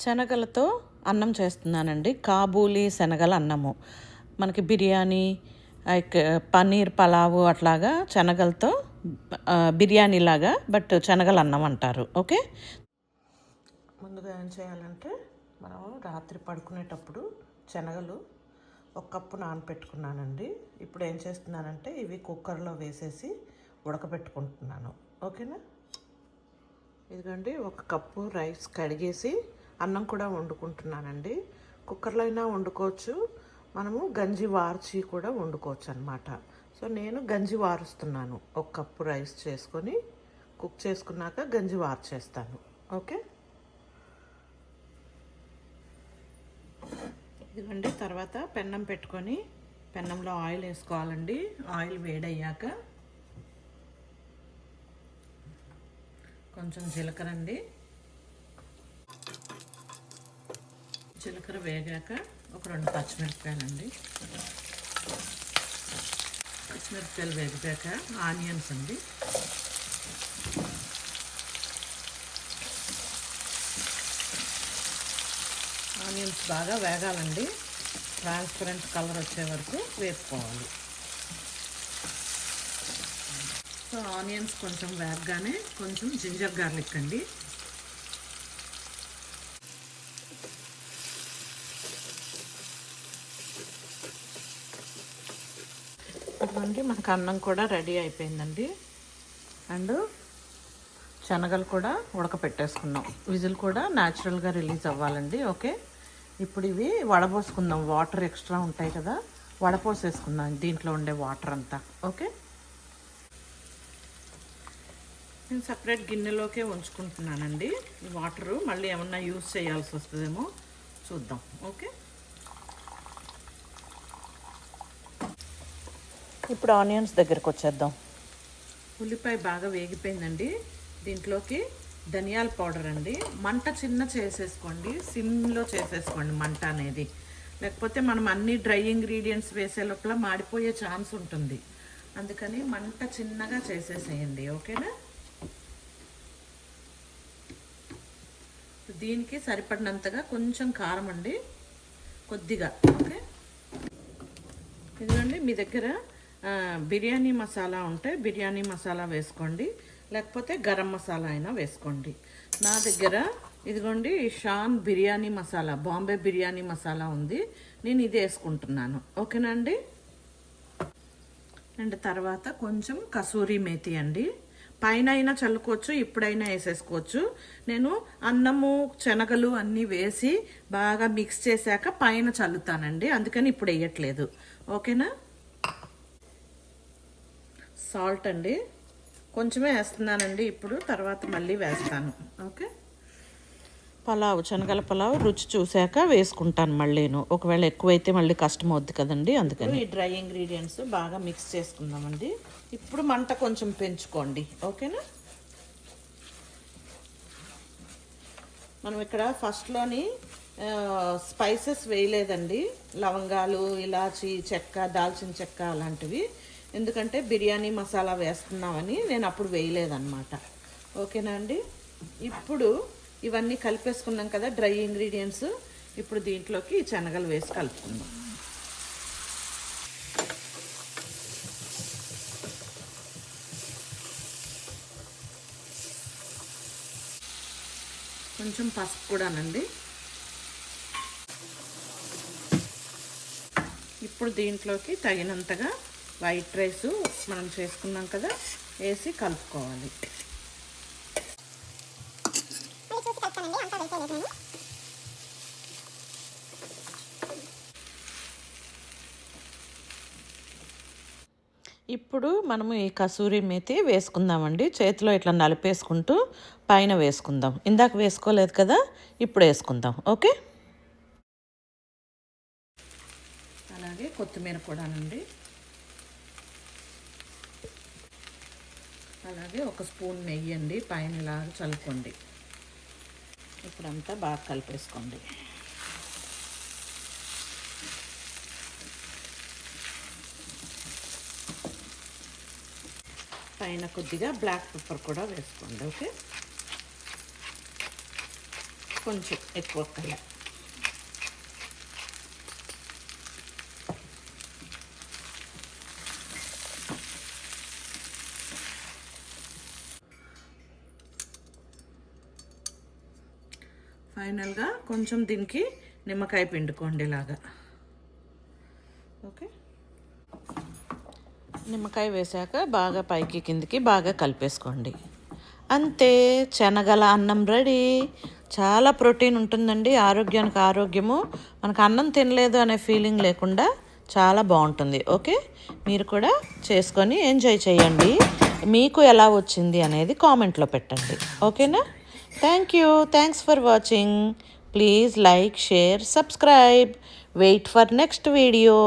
శనగలతో అన్నం చేస్తున్నానండి. కాబూలీ శనగల అన్నము. మనకి బిర్యానీ, పన్నీర్ పలావు అట్లాగా శనగలతో బిర్యానీ లాగా, బట్ శనగల అన్నం అంటారు. ఓకే, ముందుగా ఏం చేయాలంటే మనం రాత్రి పడుకునేటప్పుడు శనగలు ఒక కప్పు నానపెట్టుకున్నానండి. ఇప్పుడు ఏం చేస్తున్నానంటే ఇవి కుక్కర్లో వేసేసి ఉడకబెట్టుకుంటున్నాను. ఓకేనా, ఇదిగోండి ఒక కప్పు రైస్ కడిగేసి అన్నం కూడా వండుకుంటున్నానండి. కుక్కర్లో అయినా వండుకోవచ్చు, మనము గంజి వార్చి కూడా వండుకోవచ్చు అనమాట. సో నేను గంజి వారుస్తున్నాను. ఒక కప్పు రైస్ చేసుకొని కుక్ చేసుకున్నాక గంజి వార్చేస్తాను. ఓకే, ఇదిగోండి. తర్వాత పెన్నం పెట్టుకొని పెన్నంలో ఆయిల్ వేసుకోవాలండి. ఆయిల్ వేడయ్యాక కొంచెం జీలకర్ర అండి. జీలకర్ర వేగాక ఒక 2 పచ్చిమిరపకాయలండి. పచ్చిమిరపకాయలు వేగాక ఆనియన్స్ అండి. ఆనియన్స్ బాగా వేగాలండి. ట్రాన్స్పరెంట్ కలర్ వచ్చే వరకు వేపుకోవాలి. సో ఆనియన్స్ కొంచెం వేగగానే కొంచెం జింజర్ గార్లిక్ అండి. ఇదిగోండి, మనకు అన్నం కూడా రెడీ అయిపోయిందండి. అండ్ శనగలు కూడా ఉడకపెట్టేసుకున్నాం. విజిల్ కూడా న్యాచురల్గా రిలీజ్ అవ్వాలండి. ఓకే, ఇప్పుడు ఇవి వడపోసుకుందాం. వాటర్ ఎక్స్ట్రా ఉంటాయి కదా, వడపోసేసుకుందాం దీంట్లో ఉండే వాటర్ అంతా. ఓకే, నేను సపరేట్ గిన్నెలోకే ఉంచుకుంటున్నానండి ఈ వాటరు. మళ్ళీ ఏమన్నా యూజ్ చేయాల్సి వస్తుందేమో చూద్దాం. ఓకే, ఇప్పుడు ఆనియన్స్ దగ్గరకు వచ్చేద్దాం. ఉల్లిపాయ బాగా వేగిపోయిందండి. దీంట్లోకి ధనియాల పౌడర్ అండి. మంట చిన్న చేసేసుకోండి, సిమ్లో చేసేసుకోండి మంట అనేది. లేకపోతే మనం అన్ని డ్రై ఇంగ్రీడియంట్స్ వేసే లోపల మాడిపోయే ఛాన్స్ ఉంటుంది. అందుకని మంట చిన్నగా చేసేసేయండి. ఓకేనా, దీనికి సరిపడినంతగా కొంచెం కారం అండి, కొద్దిగా. ఓకే, ఇదిగోండి, మీ దగ్గర బిర్యానీ మసాలా ఉంటే బిర్యానీ మసాలా వేసుకోండి, లేకపోతే గరం మసాలా అయినా వేసుకోండి. నా దగ్గర ఇదిగోండి షాన్ బిర్యానీ మసాలా, బాంబే బిర్యానీ మసాలా ఉంది. నేను ఇది వేసుకుంటున్నాను. ఓకేనా అండి. అండ్ తర్వాత కొంచెం కసూరి మేతి అండి. పైన అయినా చల్లుకోవచ్చు, ఇప్పుడైనా వేసేసుకోవచ్చు. నేను అన్నము శనగలు అన్నీ వేసి బాగా మిక్స్ చేశాక పైన చల్లుతానండి, అందుకని ఇప్పుడు వేయట్లేదు. ఓకేనా, సాల్ట్ అండి కొంచెమే వేస్తున్నానండి ఇప్పుడు, తర్వాత మళ్ళీ వేస్తాను. ఓకే, పలావ్, శనగల పలావ్ రుచి చూశాక వేసుకుంటాను మళ్ళీను. ఒకవేళ ఎక్కువైతే మళ్ళీ కష్టం అవుద్ది కదండి, అందుకని. ఈ డ్రై ఇంగ్రీడియంట్స్ బాగా మిక్స్ చేసుకుందామండి. ఇప్పుడు మంట కొంచెం పెంచుకోండి. ఓకేనా, మనం ఇక్కడ ఫస్ట్లోని స్పైసెస్ వేయలేదండి. లవంగాలు, ఇలాచి, చెక్క, దాల్చిన చెక్క అలాంటివి. ఎందుకంటే బిర్యానీ మసాలా వేస్తున్నామని నేను అప్పుడు వేయలేదన్నమాట. ఓకేనా అండి. ఇప్పుడు ఇవన్నీ కలిపేసుకున్నాం కదా డ్రై ఇంగ్రీడియంట్స్. ఇప్పుడు దీంట్లోకి శనగలు వేసి కలుపుకుందాం. కొంచెం పసుపు కూడానండి. ఇప్పుడు దీంట్లోకి తగినంతగా వైట్ రైస్ మనం చేసుకున్నాం కదా వేసి కలుపుకోవాలి. ఇప్పుడు మనము ఈ కసూరి మేతి వేసుకుందామండి. చేతిలో ఇట్లా నలిపేసుకుంటూ పైన వేసుకుందాం. ఇందాక వేసుకోలేదు కదా, ఇప్పుడు వేసుకుందాం. ఓకే, అలాగే కొత్తిమీర కూడానండి. అలాగే ఒక స్పూన్ నెయ్యి అండి, పైన ఇలా చల్లుకోండి. ఇప్పుడంతా బాగా కలిపేసుకోండి. పైన కొద్దిగా బ్లాక్ పెప్పర్ కూడా వేసుకోండి. ఓకే, కొంచెం ఎక్కువ కల. ఫైనల్గా కొంచెం దీనికి నిమ్మకాయ పిండుకోండి ఇలాగా. ఓకే, నిమ్మకాయ వేసాక బాగా పైకి కిందికి బాగా కలిపేసుకోండి. అంతే, శనగల అన్నం రెడీ. చాలా ప్రోటీన్ ఉంటుందండి, ఆరోగ్యానికి ఆరోగ్యము. మనకు అన్నం తినలేదు అనే ఫీలింగ్ లేకుండా చాలా బాగుంటుంది. ఓకే, మీరు కూడా చేసుకొని ఎంజాయ్ చేయండి. మీకు ఎలా వచ్చింది అనేది కామెంట్లో పెట్టండి. ఓకేనా? Thanks for watching. Please like, share, subscribe. Wait for next video.